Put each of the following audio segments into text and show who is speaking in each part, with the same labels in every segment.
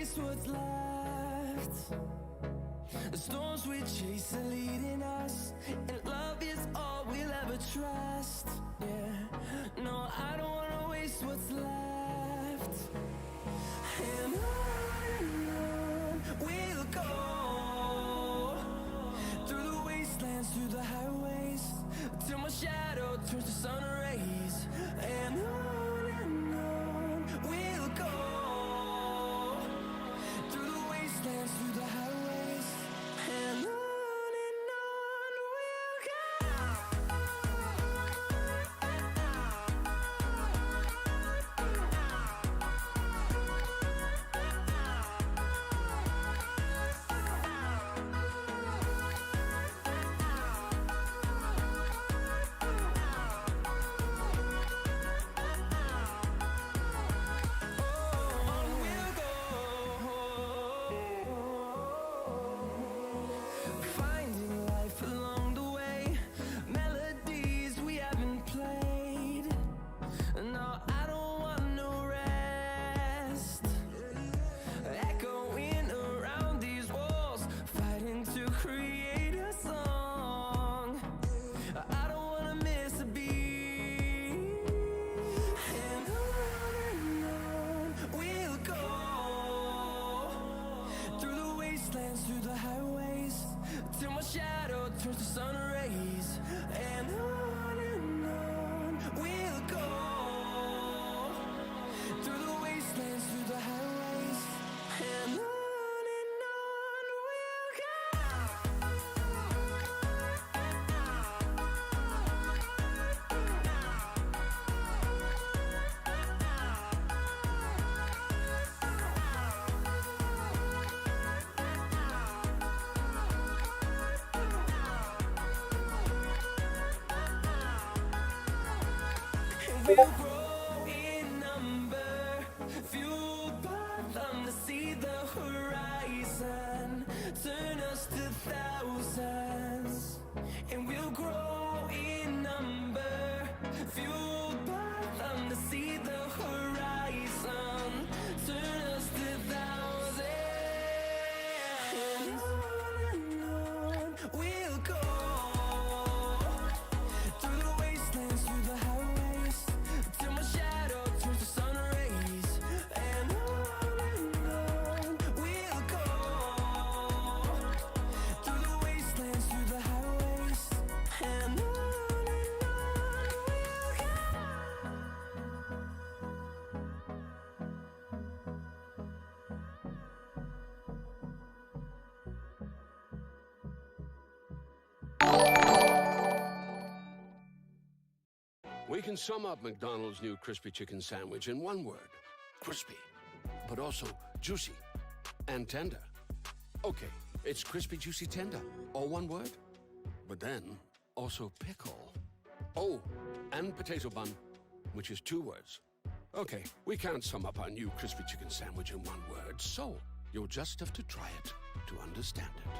Speaker 1: waste what's left. The storms we chase are leading us, and love is all we'll ever trust. Yeah, no, I don't wanna waste what's left. And on we'll go, through the wastelands, through the highways, till my shadow turns to sun rays. And on we'll go, through the wastelands, through the highways, and on we'll go. Finding life along the way, melodies we haven't played. No, I don't want no rest. Echoing around these walls, fighting to create a song. I don't wanna miss a beat. And on we'll go, through the wastelands, through the highways, till my shadow turns to sun rays. And on we'll go, through the wastelands, through the highways, and on we'll go. We'll grow in number, fueled by them to see the horizon, turn us to thousands. And we'll grow in number, fueled by them to see the horizon, turn us to thousands. And on we'll go, through the wastelands, through the highways, till my shadow turns to sun rays. And on we'll go, through the wastelands, through the highways, and on we'll go.
Speaker 2: We can sum up McDonald's new crispy chicken sandwich in one word: crispy, but also juicy and tender. Okay, it's crispy, juicy, tender, all one word. But then also pickle. Oh, and potato bun, which is two words. Okay, we can't sum up our new crispy chicken sandwich in one word, so you'll just have to try it to understand it.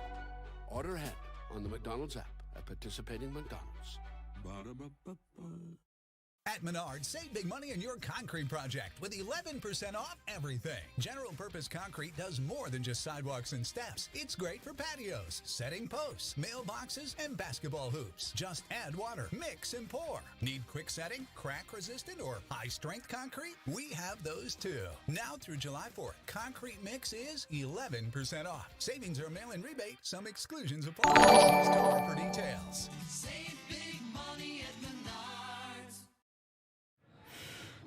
Speaker 2: Order ahead on the McDonald's app at participating McDonald's. Ba-da-ba-ba-ba.
Speaker 3: At Menards, save big money on your concrete project with 11% off everything. General Purpose Concrete does more than just sidewalks and steps. It's great for patios, setting posts, mailboxes, and basketball hoops. Just add water, mix, and pour. Need quick setting, crack-resistant, or high-strength concrete? We have those too. Now through July 4th, Concrete Mix is 11% off. Savings are mail-in rebate. Some exclusions apply. See store for details.
Speaker 1: Save big money at Menards.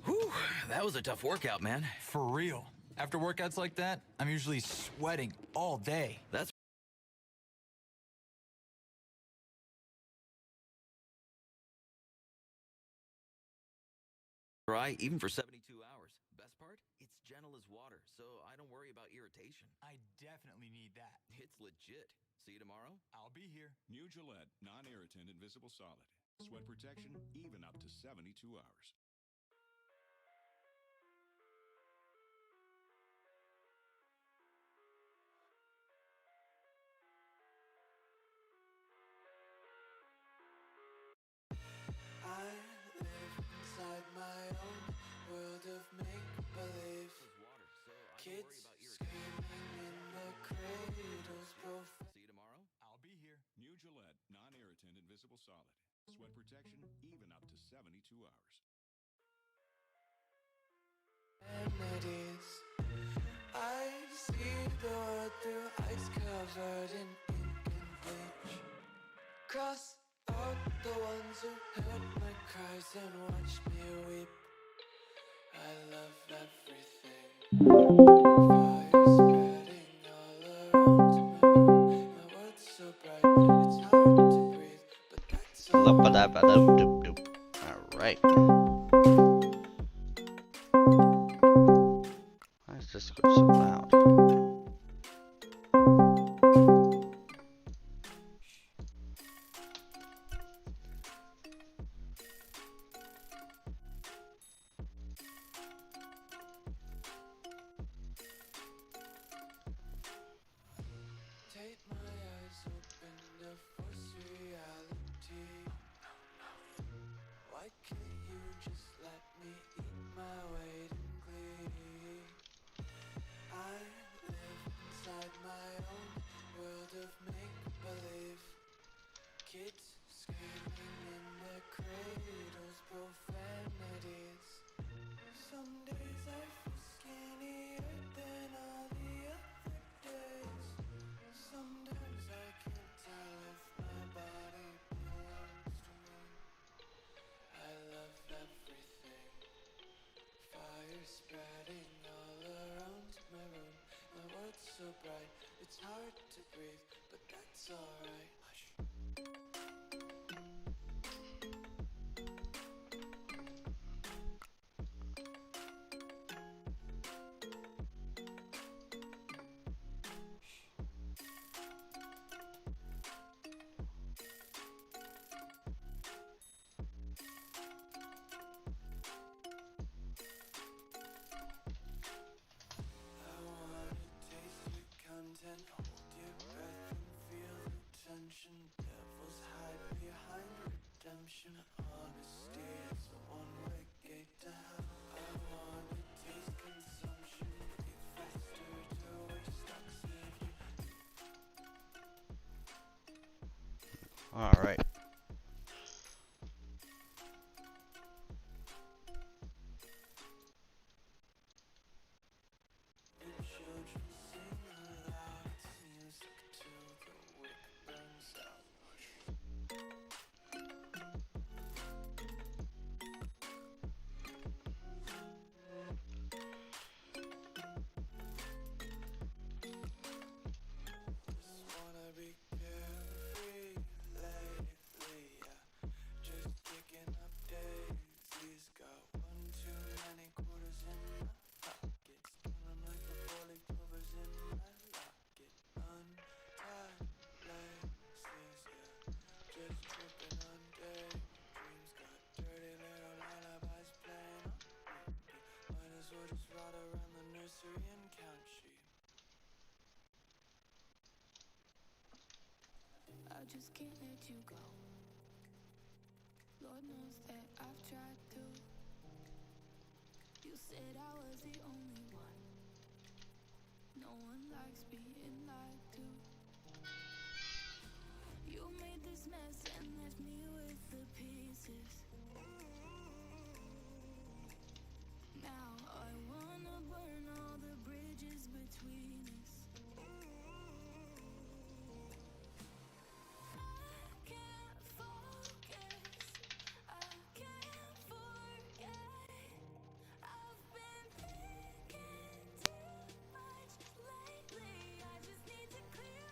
Speaker 4: Whew, that was a tough workout, man.
Speaker 5: For real. After workouts like that, I'm usually sweating all day.
Speaker 4: That's dry even for 72 hours. Best part? It's gentle as water, so I don't worry about irritation.
Speaker 5: I definitely need that.
Speaker 4: It's legit. See you tomorrow?
Speaker 5: I'll be here.
Speaker 6: New Gillette Non-Irritant Invisible Solid. Sweat protection even up to 72 hours.
Speaker 1: I live inside my own world of make-believe.
Speaker 4: It's water, so I don't worry
Speaker 1: Kids
Speaker 4: about irritation.
Speaker 1: scream cradles profane.
Speaker 4: See you tomorrow.
Speaker 5: I'll be here.
Speaker 6: New Gillette Non-Irritant Invisible Solid. Sweat protection even up to 72 hours.
Speaker 1: Vanities. I see the world through ice covered in ink and bleach. Cross out the ones who heard my cries and watched me weep. I love everything. Fire spreading all around my room. My world's so bright, it's hard to breathe, but that's all.
Speaker 7: Alright. Why is this so loud?
Speaker 1: Take my eyes open to force reality. Why can't you just let me eat my weight in glee? I live inside my own world of make-believe. Kids screaming in their cradles, profanities. Some days I feel skinnier than all the other days. Sometimes I can't tell if my body belongs to me. I love everything. Fire spreading all around my room. My world's so bright, it's hard to breathe, but that's alright. Hush. I wanna taste your content, hold your breath and feel the tension. Devils hide behind redemption. Honesty is a one-way gate to hell. I wanna taste consumption, breathe faster to waste oxygen.
Speaker 7: Alright.
Speaker 1: And children sing aloud, it's music till the wick burns out. Just wanna be carefree lately, yeah. Just picking up daisies. Got one too many quarters in my pockets. Count 'em like the four-leaf clovers in my locket. Untied laces, yeah. Just tripping on daydreams. Got dirty little lullabies playing on repeat. Might as well just ride around the nursery and count sheep.
Speaker 8: I just can't let you go. Lord knows that I've tried to. You said I was the only one. No one likes being lied to. You made this mess and left me with the pieces. Now I wanna burn all the bridges between us. I can't focus, I can't forget. I've been thinking too much lately. I just need to clear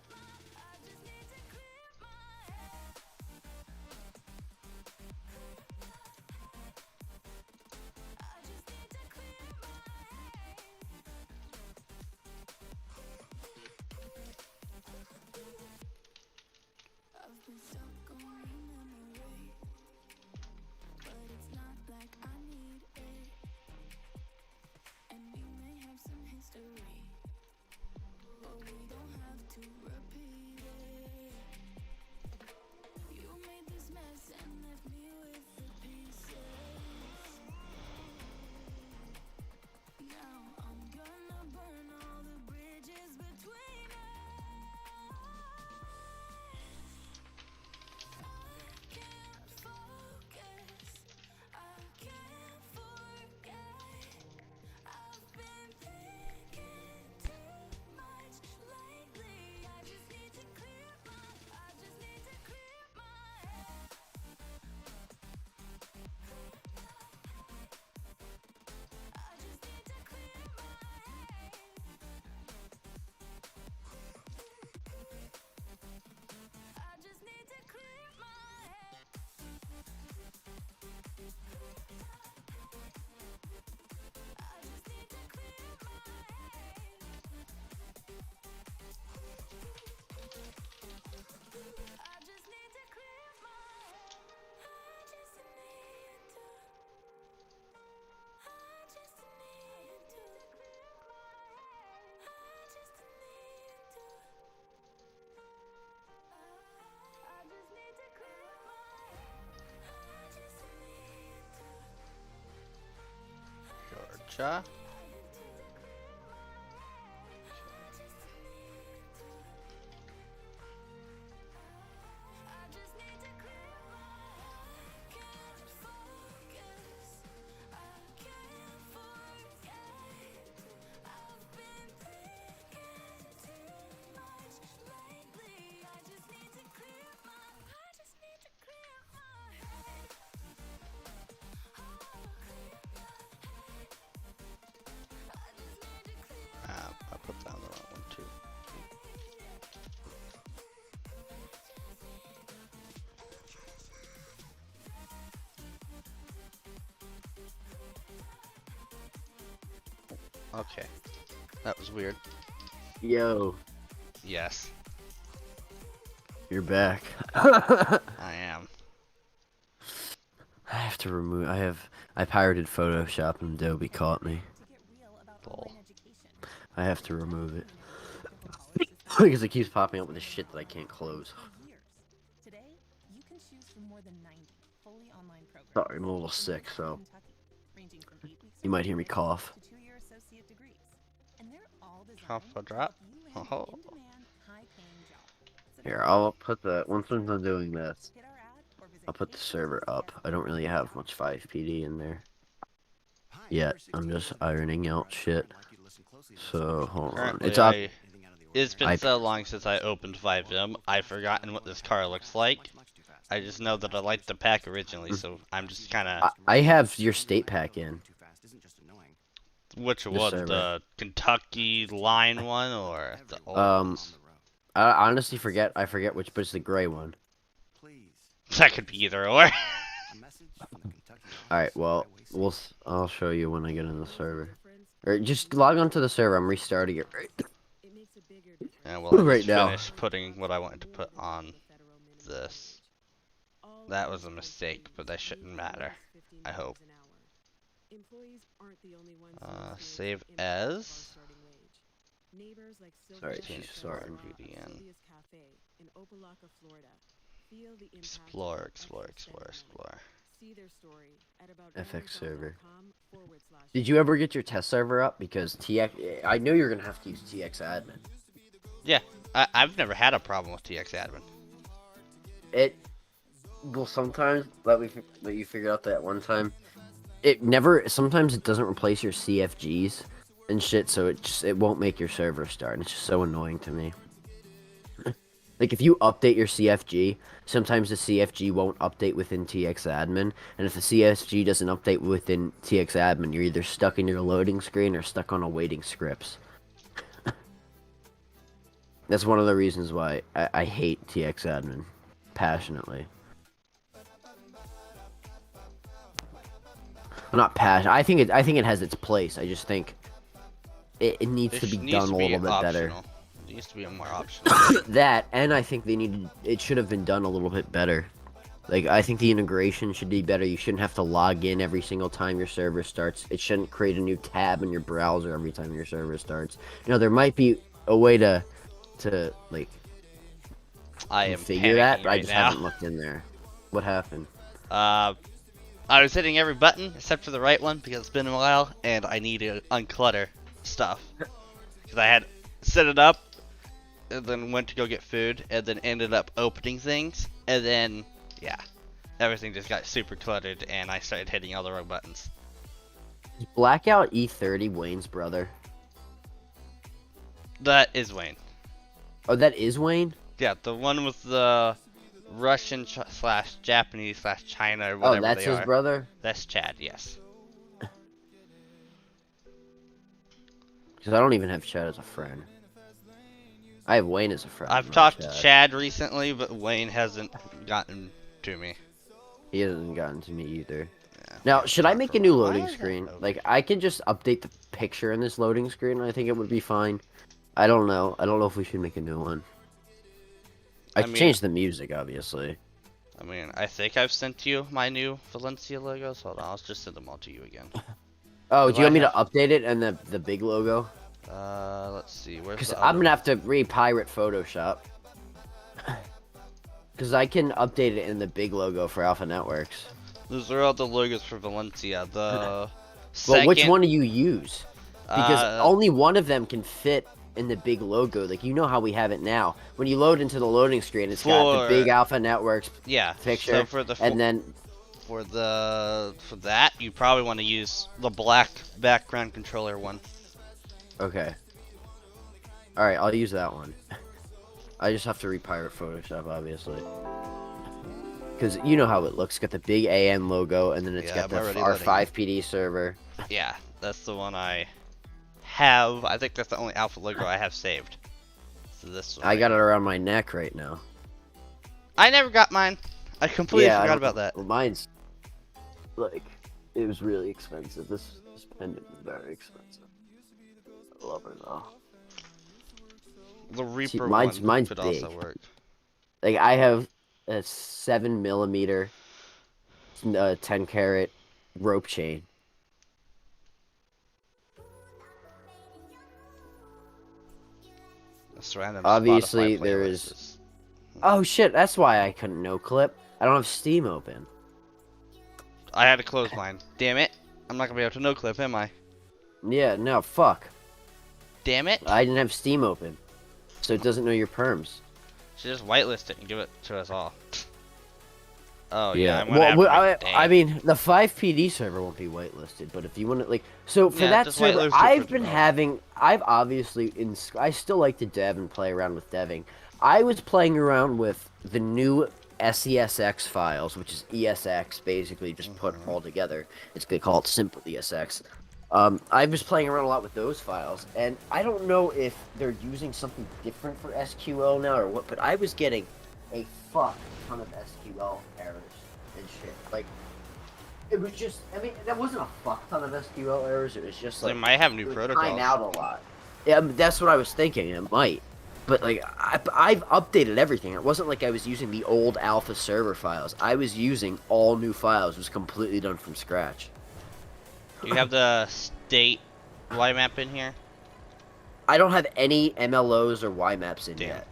Speaker 7: Ja? I put down the wrong one too. Okay. That was weird.
Speaker 9: Yo,
Speaker 7: Yes,
Speaker 9: you're back.
Speaker 7: I am.
Speaker 9: I have to remove. I pirated Photoshop and Adobe caught me.
Speaker 7: Bull.
Speaker 9: I have to remove it because it keeps popping up with the shit that I can't close.
Speaker 10: Today, you can choose from more than 90 fully online programs.
Speaker 9: Sorry, I'm a little sick, so
Speaker 10: Kentucky, ranging from 8 weeks
Speaker 9: you might hear me cough.
Speaker 10: to 2-year associate degrees. And they're all
Speaker 7: Cough
Speaker 10: designed
Speaker 7: a drop.
Speaker 10: to help you land
Speaker 7: Oh.
Speaker 10: an in-demand, high-paying job. So
Speaker 9: Here, I'll put the once I'm done doing this,
Speaker 10: hit our ad or visit
Speaker 9: I'll put the server up. I don't really have much 5 PD in there yet. I'm just ironing out shit. So hold on.
Speaker 7: Currently,
Speaker 9: It's up.
Speaker 7: It's been
Speaker 9: I-
Speaker 7: so long since I opened 5M, I've forgotten what this car looks like. I just know that I liked the pack originally, so I'm just kind of...
Speaker 9: I have your state pack in.
Speaker 7: Which
Speaker 9: the
Speaker 7: one?
Speaker 9: server.
Speaker 7: The Kentucky line one or the old ones?
Speaker 9: I honestly forget. I forget which, but it's the gray one.
Speaker 7: That could be either or.
Speaker 9: All right. Well, I'll show you when I get in the server. Or just log onto the server. I'm restarting it right.
Speaker 7: Yeah, well, I
Speaker 9: Right
Speaker 7: just
Speaker 9: now.
Speaker 7: finished putting what I wanted to put on this. That was a mistake, but that shouldn't matter. I hope. Save as.
Speaker 9: Sorry, she's starting.
Speaker 7: VDN. Explore.
Speaker 9: FX server. Did you ever get your test server up? Because TX, I knew you were gonna have to use TX admin.
Speaker 7: Yeah, I've never had a problem with TX admin.
Speaker 9: It will sometimes let you figure out that one time. It never. Sometimes it doesn't replace your CFGs and shit, so it won't make your server start. And it's just so annoying to me. Like if you update your CFG, sometimes the CFG won't update within TX admin, and if the CFG doesn't update within TX admin, you're either stuck in your loading screen or stuck on awaiting scripts. That's one of the reasons why I hate TX admin passionately. I'm not passionate. I think it has its place. I just think it needs to be done a little bit better.
Speaker 7: It needs to be more optional.
Speaker 9: That, and I think it should have been done a little bit better. Like, I think the integration should be better. You shouldn't have to log in every single time your server starts. It shouldn't create a new tab in your browser every time your server starts. You know, there might be a way to like, figure that, but I just haven't looked in there. What happened?
Speaker 7: I was hitting every button except for the right one because it's been a while, and I need to unclutter stuff. Because I had set it up, and then went to go get food, and then ended up opening things, and then, yeah, everything just got super cluttered, and I started hitting all the wrong buttons.
Speaker 9: Is Blackout E30 Wayne's brother?
Speaker 7: That is Wayne.
Speaker 9: Oh, that is Wayne?
Speaker 7: Yeah, the one with the Russian slash Japanese slash China or whatever
Speaker 9: Oh, that's
Speaker 7: they
Speaker 9: his
Speaker 7: are.
Speaker 9: brother?
Speaker 7: That's Chad, yes.
Speaker 9: Because I don't even have Chad as a friend. I have Wayne as a friend.
Speaker 7: I've
Speaker 9: not
Speaker 7: talked to Chad recently, but Wayne hasn't gotten to me.
Speaker 9: He hasn't gotten to me either.
Speaker 7: Yeah,
Speaker 9: Now, should I make a new loading
Speaker 7: Why is that
Speaker 9: screen?
Speaker 7: open?
Speaker 9: Like, I can just update the picture in this loading screen, and I think it would be fine. I don't know. I don't know if we should make a new one. I can
Speaker 7: mean-
Speaker 9: change the music, obviously.
Speaker 7: I mean, I think I've sent you my new Valencia logos. Hold on, I'll just send them all to you again.
Speaker 9: Oh, do you want me
Speaker 7: I
Speaker 9: to update it and the big logo?
Speaker 7: Let's see. Where's
Speaker 9: Because
Speaker 7: the
Speaker 9: I'm
Speaker 7: other-
Speaker 9: going to have to re-pirate Photoshop. Because I can update it in the big logo for Alpha Networks.
Speaker 7: Those are all the logos for Valencia. The
Speaker 9: Well, which
Speaker 7: Second,
Speaker 9: one do you use? Because
Speaker 7: uh,
Speaker 9: only one of them can fit in the big logo. Like, you know how we have it now. When you load into the loading screen, it's got the big
Speaker 7: For-
Speaker 9: Alpha Networks
Speaker 7: yeah.
Speaker 9: picture,
Speaker 7: So for the
Speaker 9: and then
Speaker 7: for that, you probably want to use the black background controller one.
Speaker 9: okay. All right, I'll use that one. I just have to repirate Photoshop, obviously. Because you know how it looks. It's got the big AN logo, and then it's
Speaker 7: Yeah,
Speaker 9: got
Speaker 7: I'm
Speaker 9: the
Speaker 7: already
Speaker 9: R5PD server.
Speaker 7: Yeah, that's the one I have. I think that's the only Alpha logo I have saved. So this one.
Speaker 9: I got it around my neck right now.
Speaker 7: I never got mine. I completely
Speaker 9: I
Speaker 7: forgot
Speaker 9: don't-
Speaker 7: about that.
Speaker 9: well, mine's like, it was really expensive. This pendant is very expensive. I love her though.
Speaker 7: The Reaper
Speaker 9: mine's
Speaker 7: one could
Speaker 9: big.
Speaker 7: also work.
Speaker 9: Like, I have a 7mm 10-carat rope chain.
Speaker 7: That's random.
Speaker 9: Obviously,
Speaker 7: Spotify
Speaker 9: there
Speaker 7: playlist
Speaker 9: is. Oh shit! That's why I couldn't no clip. I don't have Steam open.
Speaker 7: I had to close mine. Damn it! I'm not gonna be able to no clip, am I?
Speaker 9: Yeah, no, fuck.
Speaker 7: Damn it!
Speaker 9: I didn't have Steam open, so it doesn't know your perms.
Speaker 7: Should just whitelist it and give it to us all. Oh yeah. I'm gonna
Speaker 9: Well,
Speaker 7: have to make-
Speaker 9: I mean, the 5PD server won't be whitelisted, but if you want to, like, so for
Speaker 7: Yeah,
Speaker 9: that
Speaker 7: just
Speaker 9: server,
Speaker 7: whitelist it
Speaker 9: I've
Speaker 7: for
Speaker 9: been
Speaker 7: development.
Speaker 9: having, I've obviously, I still like to dev and play around with deving. I was playing around with the new SESX files, which is ESX, basically just put all together. They call it simple ESX. I was playing around a lot with those files, and I don't know if they're using something different for SQL now or what, but I was getting a fuck ton of SQL errors and shit. Like, it was just, I mean, that wasn't a fuck ton of SQL errors, it was just like,
Speaker 7: They might have new
Speaker 9: it would
Speaker 7: protocols.
Speaker 9: time out a lot. Yeah, that's what I was thinking, it might. But, like, I've updated everything. It wasn't like I was using the old alpha server files. I was using all new files. It was completely done from scratch.
Speaker 7: Do you have the state Y map in here?
Speaker 9: I don't have any MLOs or YMAPs in
Speaker 7: Damn.
Speaker 9: yet.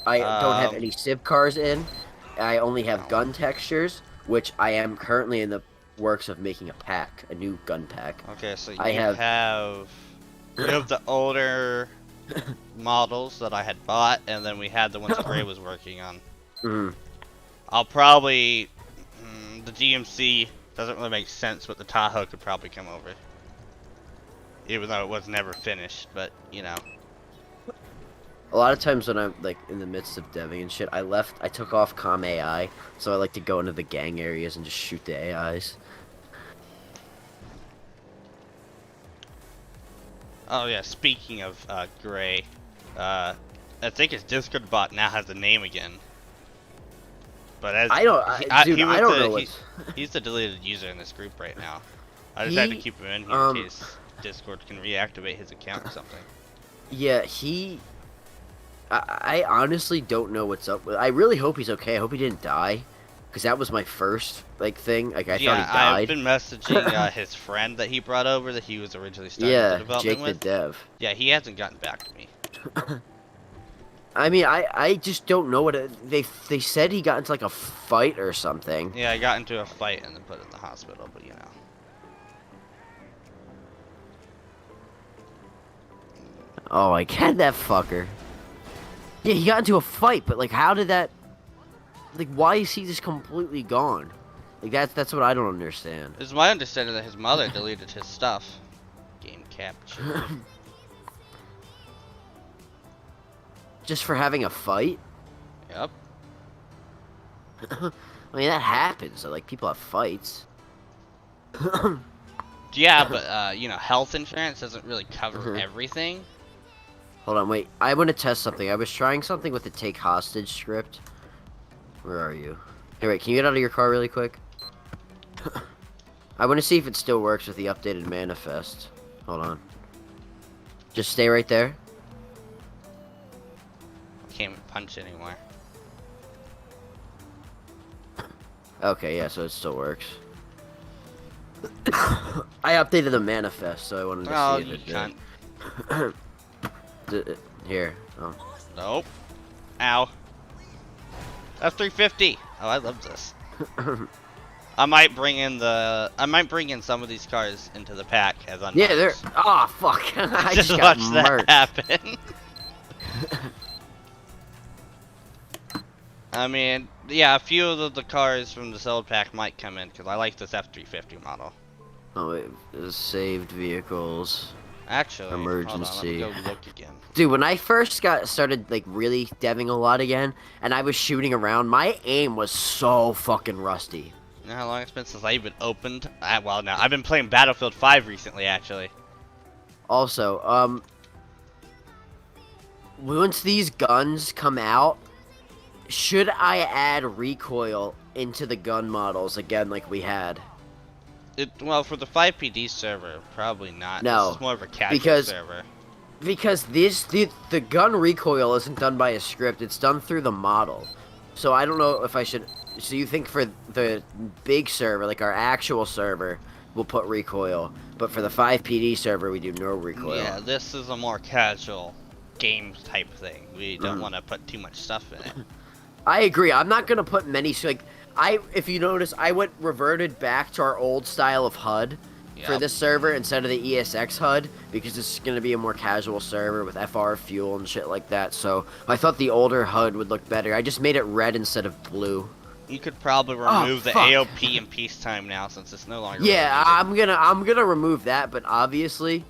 Speaker 9: I don't have
Speaker 7: Um,
Speaker 9: any SIB cars in. I only have gun textures, which I am currently in the works of making a pack, a new gun pack.
Speaker 7: Okay, so you
Speaker 9: I have-
Speaker 7: have the older models that I had bought, and then we had the ones Gray was working on.
Speaker 9: Mm.
Speaker 7: I'll probably the GMC doesn't really make sense, but the Tahoe could probably come over, even though it was never finished. But you know,
Speaker 9: A lot of times when I'm like in the midst of deving and shit, I took off comm AI, so I like to go into the gang areas and just shoot the AIs.
Speaker 7: oh yeah. Speaking of Gray, I think his Discord bot now has a name again. But as
Speaker 9: I don't, dude,
Speaker 7: he was
Speaker 9: I don't
Speaker 7: the-
Speaker 9: know
Speaker 7: he-
Speaker 9: what's.
Speaker 7: He's the deleted user in this group right now. I just had to
Speaker 9: He,
Speaker 7: keep him in here in case Discord can reactivate his account or something.
Speaker 9: Yeah, I honestly don't know what's up with. I really hope he's okay. I hope he didn't die, because that was my first like thing. Like I thought he
Speaker 7: Yeah,
Speaker 9: died.
Speaker 7: I've been messaging his friend that he brought over that he was originally starting the
Speaker 9: Yeah,
Speaker 7: development
Speaker 9: Jake the
Speaker 7: with.
Speaker 9: dev.
Speaker 7: Yeah, he hasn't gotten back to me.
Speaker 9: I mean, I just don't know what they said he got into like a fight or something.
Speaker 7: Yeah, I got into a fight and then put in the hospital, but you know.
Speaker 9: Oh, I had that fucker. Yeah, he got into a fight, but like, how did that? Like, why is he just completely gone? Like that's what I don't understand.
Speaker 7: It's my understanding that his mother deleted his stuff. Game capture.
Speaker 9: Just for having a fight?
Speaker 7: Yep.
Speaker 9: I mean, that happens. Like, people have fights.
Speaker 7: Yeah, but you know, health insurance doesn't really cover everything.
Speaker 9: Hold on, wait. I want to test something. I was trying something with the take hostage script. Where are you? Hey, wait, can you get out of your car really quick? I want to see if it still works with the updated manifest. Hold on. Just stay right there.
Speaker 7: Can't even punch anymore.
Speaker 9: Okay, yeah, so it still works. I updated the manifest, so I wanted to
Speaker 7: Oh,
Speaker 9: see if
Speaker 7: you
Speaker 9: it
Speaker 7: cunt.
Speaker 9: did. Here. Oh.
Speaker 7: Nope. Ow. F350. Oh, I love this. I might bring in some of these cars into the pack as unlocks.
Speaker 9: Yeah, they're. Oh fuck! I just got
Speaker 7: watch that
Speaker 9: murked.
Speaker 7: happen. I mean, yeah, a few of the cars from the sold pack might come in because I like this F-350 model.
Speaker 9: Oh wait, saved vehicles.
Speaker 7: Actually,
Speaker 9: Emergency.
Speaker 7: hold on, let me go look again.
Speaker 9: Dude, when I first started like really deving a lot again, and I was shooting around, my aim was so fucking rusty.
Speaker 7: You know how long it's been since I even opened? Well, no, I've been playing Battlefield 5 recently, actually.
Speaker 9: Also, once these guns come out, should I add recoil into the gun models again like we had?
Speaker 7: Well, for the 5PD server, probably not.
Speaker 9: No,
Speaker 7: this is more of a casual server.
Speaker 9: Because the gun recoil isn't done by a script; it's done through the model. So I don't know if I should. So you think for the big server, like our actual server, we'll put recoil, but for the 5PD server, we do no recoil.
Speaker 7: Yeah, this is a more casual game type thing. We don't want to put too much stuff in it.
Speaker 9: I agree. I'm not gonna put many. Like if you notice, I reverted back to our old style of HUD for this server instead of the ESX HUD because this is gonna be a more casual server with FR fuel and shit like that. So I thought the older HUD would look better. I just made it red instead of blue.
Speaker 7: You could probably remove the AOP in peacetime now since it's no longer.
Speaker 9: Yeah, I'm gonna remove that, but obviously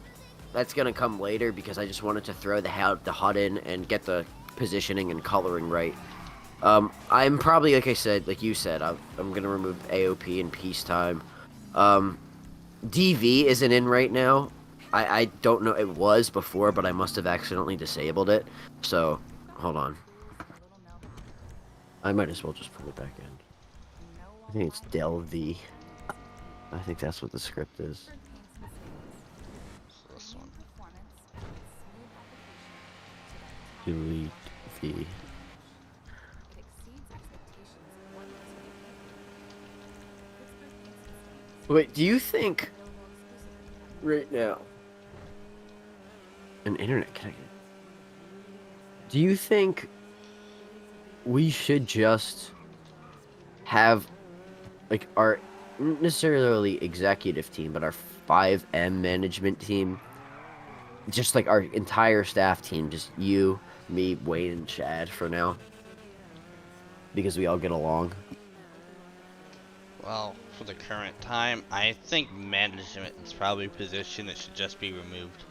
Speaker 9: that's gonna come later because I just wanted to throw the HUD in and get the positioning and coloring right. I'm probably, like I said, like you said, I'm gonna remove AOP in peacetime. DV isn't in right now. I don't know, it was before, but I must have accidentally disabled it. So, hold on. I might as well just put it back in. I think it's Del V. I think that's what the script is.
Speaker 7: This one.
Speaker 9: Delete V. Wait, do you think right now an internet connection? Do you think we should just have like our not necessarily executive team, but our 5M management team, just like our entire staff team, just you, me, Wayne, and Chad for now, because we all get along?
Speaker 7: Well, for the current time, I think management is probably a position that should just be removed.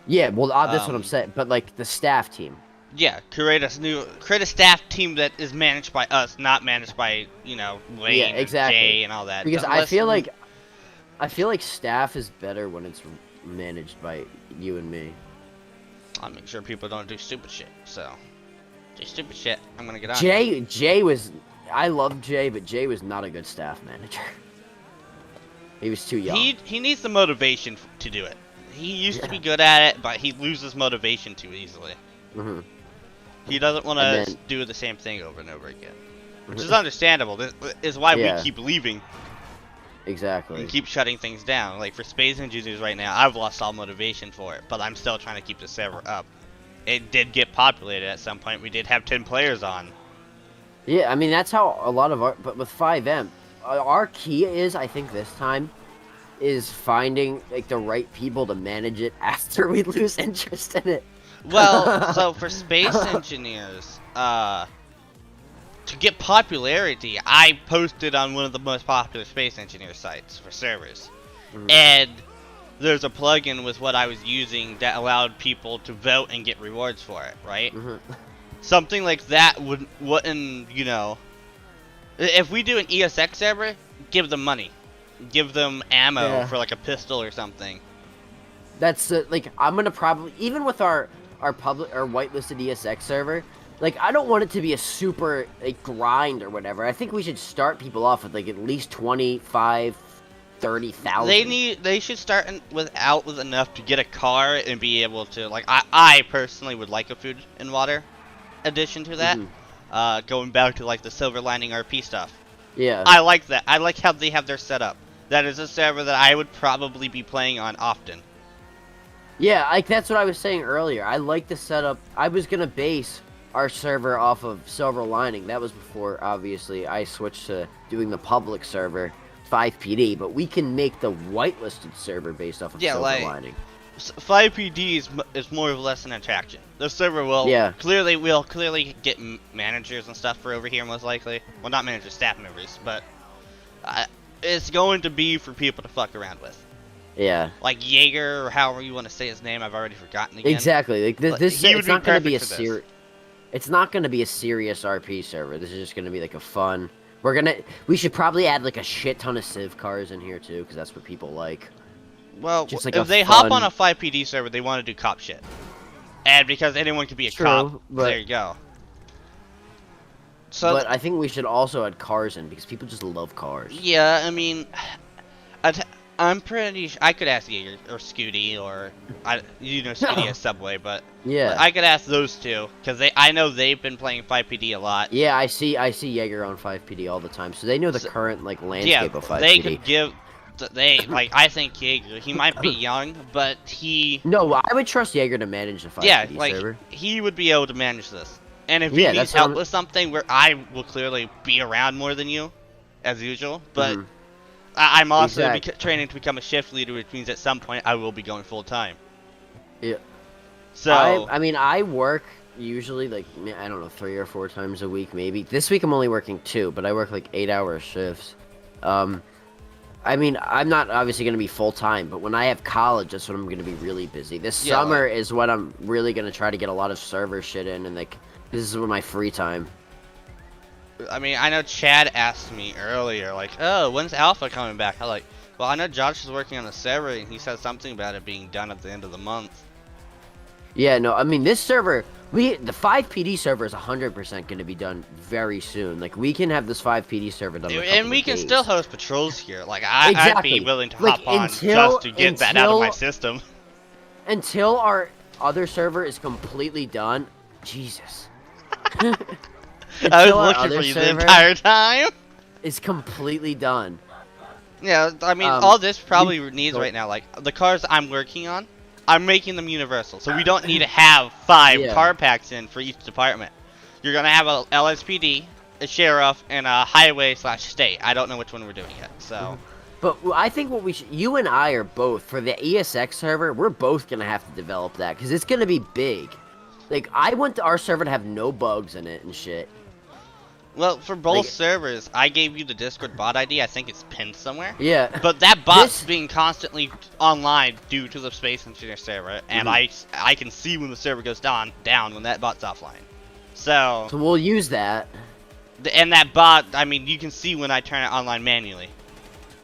Speaker 9: Yeah, well, that's what I'm saying. But like the staff team.
Speaker 7: Yeah, create a staff team that is managed by us, not managed by Wayne,
Speaker 9: exactly.
Speaker 7: and Jay, and all that.
Speaker 9: Because I feel like staff is better when it's managed by you and me.
Speaker 7: I'll make sure people don't do stupid shit. So, do stupid shit. I'm gonna get on.
Speaker 9: Jay was. I love Jay, but Jay was not a good staff manager. He was too young.
Speaker 7: He needs the motivation to do it. He used to be good at it, but he loses motivation too easily. He doesn't want to do the same thing over and over again, which is understandable. This is why we keep leaving.
Speaker 9: Exactly.
Speaker 7: And keep shutting things down. Like for Space Engineers right now, I've lost all motivation for it, but I'm still trying to keep the server up. It did get populated at some point. We did have 10 players on.
Speaker 9: Yeah, I mean, that's how a lot of but with 5M, our key is, I think this time, is finding, like, the right people to manage it after we lose interest in it.
Speaker 7: Well, so for Space Engineers, to get popularity, I posted on one of the most popular Space Engineer sites for servers. And there's a plugin with what I was using that allowed people to vote and get rewards for it, right? Something like that wouldn't, if we do an ESX server, give them money. Give them ammo for like a pistol or something.
Speaker 9: That's like, I'm gonna probably, even with our public or whitelisted ESX server, like, I don't want it to be a super like grind or whatever. I think we should start people off with like at least 25, 30,000.
Speaker 7: They should start with enough to get a car and be able to, like, I personally would like a food and water addition to that. Going back to like the Silver Lining RP stuff.
Speaker 9: Yeah.
Speaker 7: I like that. I like how they have their setup. That is a server that I would probably be playing on often.
Speaker 9: Yeah, like that's what I was saying earlier. I like the setup. I was gonna base our server off of Silver Lining. That was before, obviously, I switched to doing the public server, 5PD. But we can make the whitelisted server based off of
Speaker 7: Yeah,
Speaker 9: Silver
Speaker 7: like,
Speaker 9: Lining.
Speaker 7: 5PD is more or less an attraction. The server will clearly get managers and stuff for over here, most likely. Well, not managers, staff members, but it's going to be for people to fuck around with.
Speaker 9: Yeah.
Speaker 7: Like Jaeger, or however you want to say his name, I've already forgotten again.
Speaker 9: Exactly. Like this
Speaker 7: he would
Speaker 9: it's
Speaker 7: be
Speaker 9: not going to be a
Speaker 7: perfect for this.
Speaker 9: It's not going to be a serious RP server. This is just going to be like a fun. We should probably add like a shit ton of Civ cars in here too, because that's what people like.
Speaker 7: Well,
Speaker 9: Just like
Speaker 7: if
Speaker 9: a
Speaker 7: they hop
Speaker 9: fun-
Speaker 7: on a 5PD server, they want to do cop shit. And because anyone can be a cop,
Speaker 9: but-
Speaker 7: there you go. So,
Speaker 9: But I think we should also add cars in, because people just love cars.
Speaker 7: yeah, I mean, I'm pretty I could ask Jaeger or Scooty or Scooty at Subway, but
Speaker 9: Yeah.
Speaker 7: I could ask those two because I know they've been playing 5PD a lot.
Speaker 9: Yeah, I see Jaeger on 5PD all the time, so they know the current like landscape of 5PD.
Speaker 7: They could give. I think Jaeger. He might be young, but he.
Speaker 9: No, I would trust Jaeger to manage the 5PD server.
Speaker 7: He would be able to manage this. And if he needs help with something, where I will clearly be around more than you, as usual. But I'm also training to become a shift leader, which means at some point I will be going full time.
Speaker 9: Yeah.
Speaker 7: So
Speaker 9: I mean, I work usually like I don't know 3 or 4 times a week, maybe. This week I'm only working 2, but I work like 8-hour shifts. I mean, I'm not obviously going to be full-time, but when I have college, that's when I'm going to be really busy. This summer is when I'm really going to try to get a lot of server shit in, and like, this is when my free time.
Speaker 7: I mean, I know Chad asked me earlier, like, oh, when's Alpha coming back? I'm like, well, I know Josh is working on the server, and he said something about it being done at the end of the month.
Speaker 9: Yeah, no, I mean, this server, the 5PD server is 100% going to be done very soon. Like, we can have this 5PD server done in a couple
Speaker 7: and we
Speaker 9: of
Speaker 7: can
Speaker 9: days.
Speaker 7: still host patrols here. Like, I'd be willing to hop on just to get that out of my system.
Speaker 9: Until our other server is completely done, Jesus.
Speaker 7: I was looking for you the entire time.
Speaker 9: It's completely done.
Speaker 7: Yeah, I mean, all this probably needs right now, like, the cars I'm working on, I'm making them universal, so we don't need to have 5 car packs in for each department. You're gonna have a LSPD, a sheriff, and a highway/state. I don't know which one we're doing yet, so.
Speaker 9: But I think what you and I are both, for the ESX server, we're both gonna have to develop that, because it's gonna be big. Like, I want our server to have no bugs in it and shit.
Speaker 7: Well, for both servers, I gave you the Discord bot ID. I think it's pinned somewhere.
Speaker 9: Yeah.
Speaker 7: But that bot's being constantly online due to the Space Engineer server, and I can see when the server goes down when that bot's offline. So
Speaker 9: we'll use that.
Speaker 7: And that bot, I mean, you can see when I turn it online manually,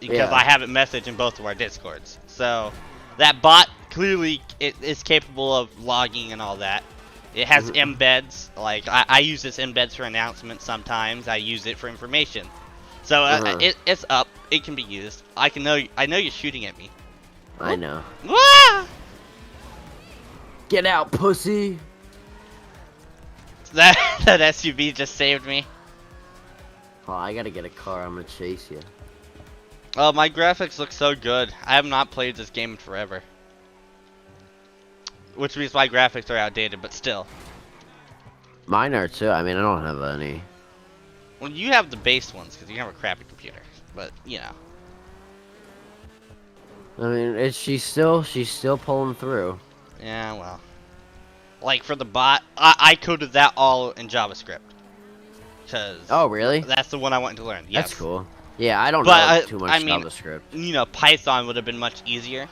Speaker 7: because I have it messaged in both of our Discords. So that bot clearly is capable of logging and all that. It has embeds. Like I use this embeds for announcements sometimes. I use it for information. So it's up. It can be used. I know you're shooting at me.
Speaker 9: I know.
Speaker 7: Ah!
Speaker 9: Get out, pussy.
Speaker 7: That SUV just saved me.
Speaker 9: Oh, I gotta get a car. I'm gonna chase you.
Speaker 7: Oh, my graphics look so good. I have not played this game in forever. Which means my graphics are outdated, but still.
Speaker 9: Mine are too. I mean, I don't have any.
Speaker 7: Well, you have the base ones because you have a crappy computer. But you know.
Speaker 9: I mean, she's still pulling through.
Speaker 7: Yeah, well. Like for the bot, I coded that all in JavaScript.
Speaker 9: Oh, really?
Speaker 7: That's the one I wanted to learn. Yes.
Speaker 9: That's cool. Yeah, I don't know too much JavaScript.
Speaker 7: You know, Python would have been much easier.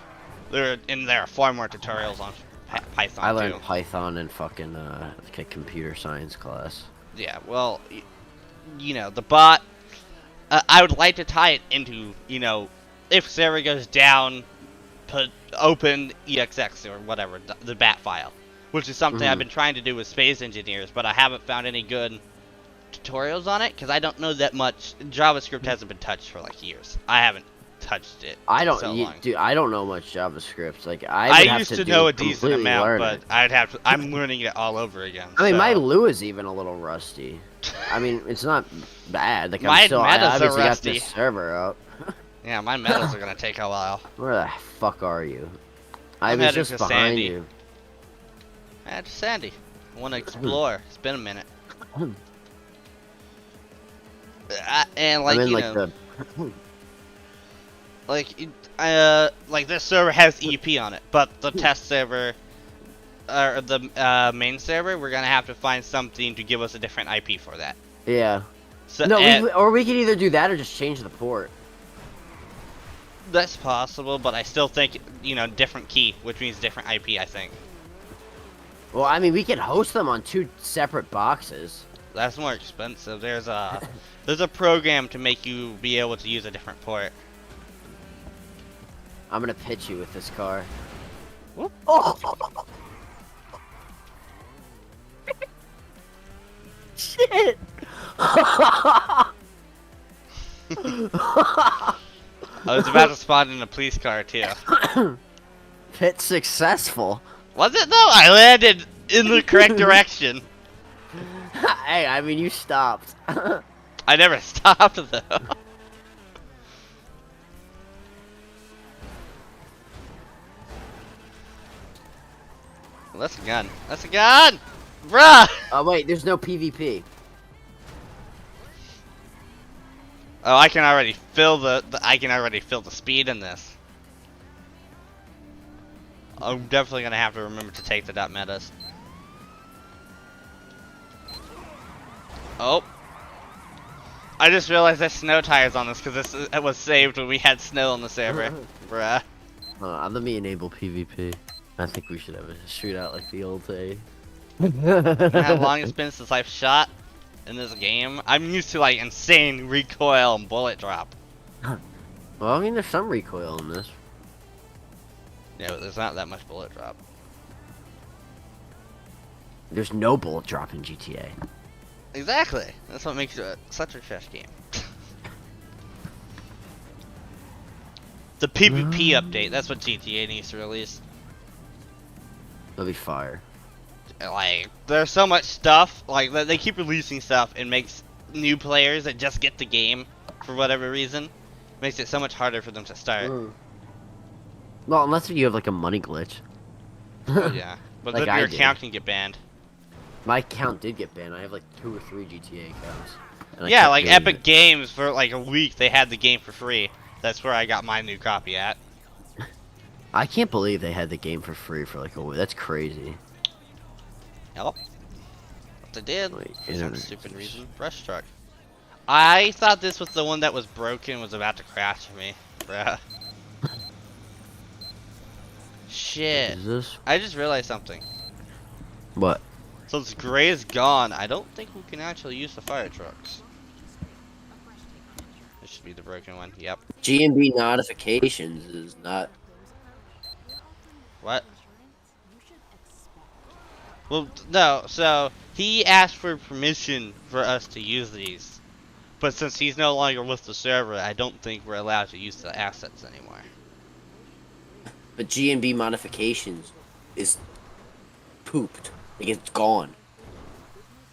Speaker 7: There are far more tutorials on Python.
Speaker 9: I learned Python in fucking computer science class.
Speaker 7: Yeah, well, you know, the bot. I would like to tie it into, you know, if server goes down, put open exx or whatever the bat file, which is something I've been trying to do with Space Engineers, but I haven't found any good tutorials on it because I don't know that much. JavaScript hasn't been touched for like years. I haven't touched it.
Speaker 9: Dude, I don't know much JavaScript. Like
Speaker 7: I used to know a decent amount, but I'm learning it all over again.
Speaker 9: I mean, my Lua is even a little rusty. I mean, it's not bad. Like I obviously got this server up.
Speaker 7: Yeah, my metas are gonna take a while.
Speaker 9: Where the fuck are you? I was just behind you.
Speaker 7: Just Sandy. I want to explore. It's been a minute. And like,
Speaker 9: I mean,
Speaker 7: you
Speaker 9: like
Speaker 7: know, like this server has EP on it, but the test server, or the main server, we're gonna have to find something to give us a different IP for that.
Speaker 9: yeah.
Speaker 7: So,
Speaker 9: No, we can either do that or just change the port.
Speaker 7: that's possible, but I still think, you know, different key, which means different IP, I think.
Speaker 9: Well, I mean, we can host them on 2 separate boxes.
Speaker 7: That's more expensive. There's a program to make you be able to use a different port.
Speaker 9: I'm gonna pitch you with this car.
Speaker 7: Whoop.
Speaker 9: Oh! Shit!
Speaker 7: I was about to spawn in a police car too.
Speaker 9: Pit successful.
Speaker 7: Was it though? I landed in the correct direction.
Speaker 9: Hey, I mean, you stopped.
Speaker 7: I never stopped though. Well, that's a gun. That's a gun! Bruh!
Speaker 9: Oh, wait, there's no PvP.
Speaker 7: Oh, I can already feel I can already feel the speed in this. I'm definitely gonna have to remember to take the dot metas. Oh. I just realized there's snow tires on this because it was saved when we had snow on the server. Bruh.
Speaker 9: Let me enable PvP. I think we should have a shootout like the old day.
Speaker 7: You know how long it's been since I've shot in this game? I'm used to like insane recoil and bullet drop.
Speaker 9: Well, I mean, there's some recoil in this.
Speaker 7: Yeah, but there's not that much bullet drop.
Speaker 9: There's no bullet drop in GTA.
Speaker 7: Exactly. That's what makes it such a trash game. The PvP update, that's what GTA needs to release.
Speaker 9: That'll be fire.
Speaker 7: Like, there's so much stuff, like, they keep releasing stuff and makes new players that just get the game, for whatever reason, makes it so much harder for them to start.
Speaker 9: Well, unless you have like a money glitch.
Speaker 7: Oh, yeah. But
Speaker 9: Like
Speaker 7: then your
Speaker 9: I did.
Speaker 7: account can get banned.
Speaker 9: My account did get banned. I have like 2 or 3 GTA accounts. And I
Speaker 7: Yeah,
Speaker 9: kept
Speaker 7: like
Speaker 9: doing
Speaker 7: Epic
Speaker 9: it.
Speaker 7: Games, for like a week, they had the game for free. That's where I got my new copy at.
Speaker 9: I can't believe they had the game for free for like a week. That's crazy.
Speaker 7: Yep. What they did,
Speaker 9: Wait,
Speaker 7: for some
Speaker 9: internet
Speaker 7: stupid
Speaker 9: is-
Speaker 7: reason. Brush truck. I thought this was the one that was broken, was about to crash me. Bruh. Shit.
Speaker 9: Is this?
Speaker 7: I just realized something.
Speaker 9: What?
Speaker 7: Since Gray is gone, I don't think we can actually use the fire trucks. This should be the broken one. Yep.
Speaker 9: G&B notifications is not.
Speaker 7: What? Well, no. So he asked for permission for us to use these, but since he's no longer with the server, I don't think we're allowed to use the assets anymore.
Speaker 9: But G&B modifications is pooped. Like, it's gone.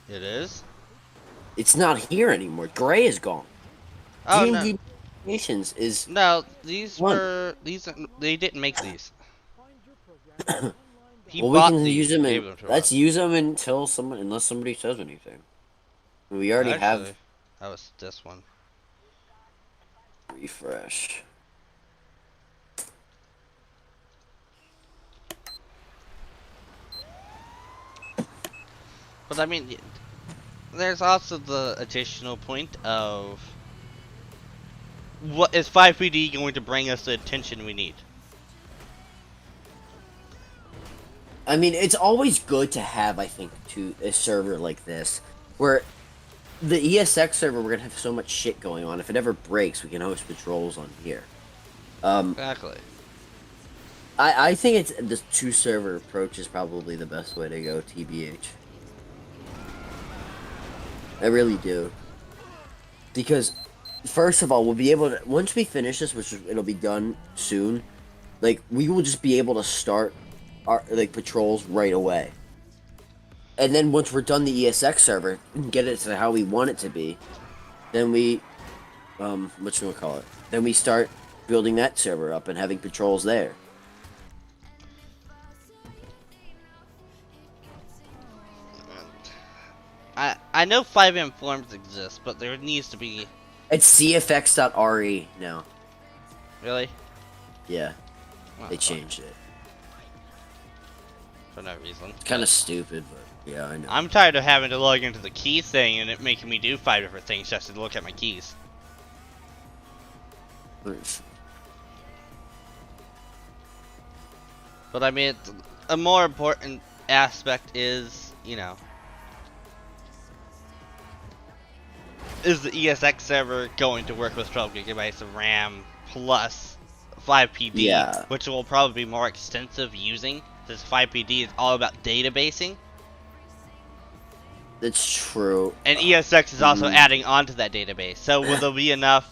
Speaker 7: It is?
Speaker 9: It's not here anymore. Gray is gone.
Speaker 7: Oh,
Speaker 9: G&B
Speaker 7: no.
Speaker 9: modifications is.
Speaker 7: No, these
Speaker 9: What?
Speaker 7: were they didn't make these. He
Speaker 9: Well, we
Speaker 7: bought
Speaker 9: can
Speaker 7: these
Speaker 9: use them.
Speaker 7: and gave them to
Speaker 9: Let's
Speaker 7: us.
Speaker 9: use them until unless somebody says anything. We already
Speaker 7: Actually,
Speaker 9: have
Speaker 7: that was this one.
Speaker 9: refresh.
Speaker 7: But I mean, there's also the additional point of what is 5PD going to bring us the attention we need?
Speaker 9: I mean, it's always good to have, I think, a server like this, where the ESX server, we're gonna have so much shit going on. If it ever breaks, we can host patrols on here.
Speaker 7: Exactly.
Speaker 9: I think it's the 2-server approach is probably the best way to go, TBH. I really do. Because, first of all, we'll be able to, once we finish this, which it'll be done soon, like, we will just be able to start our, like, patrols right away. And then once we're done the ESX server, and get it to how we want it to be, then we, whatchamacallit, then we start building that server up and having patrols there.
Speaker 7: I know 5M forms exist, but there needs to be.
Speaker 9: It's cfx.re now.
Speaker 7: Really?
Speaker 9: Yeah,
Speaker 7: Oh,
Speaker 9: they
Speaker 7: fuck.
Speaker 9: changed it.
Speaker 7: For no reason.
Speaker 9: It's kind of stupid, but yeah, I know.
Speaker 7: I'm tired of having to log into the keys thing and it making me do 5 different things just to look at my keys. But I mean, a more important aspect is, you know, is the ESX server going to work with 12 gigabytes of RAM plus 5PD,
Speaker 9: Yeah.
Speaker 7: which will probably be more extensive using, since 5PD is all about databasing.
Speaker 9: That's true.
Speaker 7: And ESX is also adding onto that database. So will there be enough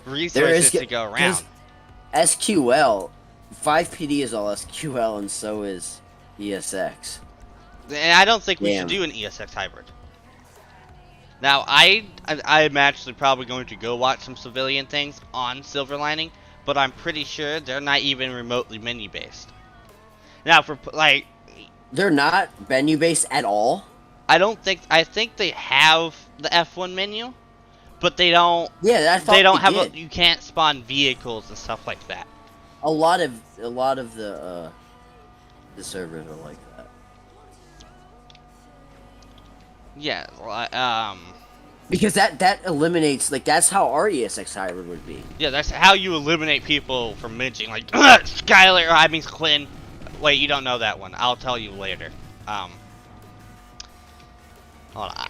Speaker 7: resources to go around?
Speaker 9: SQL, 5PD is all SQL, and so is ESX.
Speaker 7: And I don't think we should
Speaker 9: Damn.
Speaker 7: do an ESX hybrid. Now, I'm actually probably going to go watch some civilian things on Silver Lining, but I'm pretty sure they're not even remotely menu based. Now, for like,
Speaker 9: They're not menu based at all.
Speaker 7: I think they have the F1 menu, but they don't.
Speaker 9: Yeah, I thought
Speaker 7: they don't
Speaker 9: they
Speaker 7: have.
Speaker 9: did.
Speaker 7: You can't spawn vehicles and stuff like that.
Speaker 9: A lot of the servers are like that.
Speaker 7: Yeah.
Speaker 9: Because that eliminates, like, that's how our ESX hybrid would be.
Speaker 7: Yeah, that's how you eliminate people from minching. Like Skylar, I mean Quinn. Wait, you don't know that one. I'll tell you later. Hold on.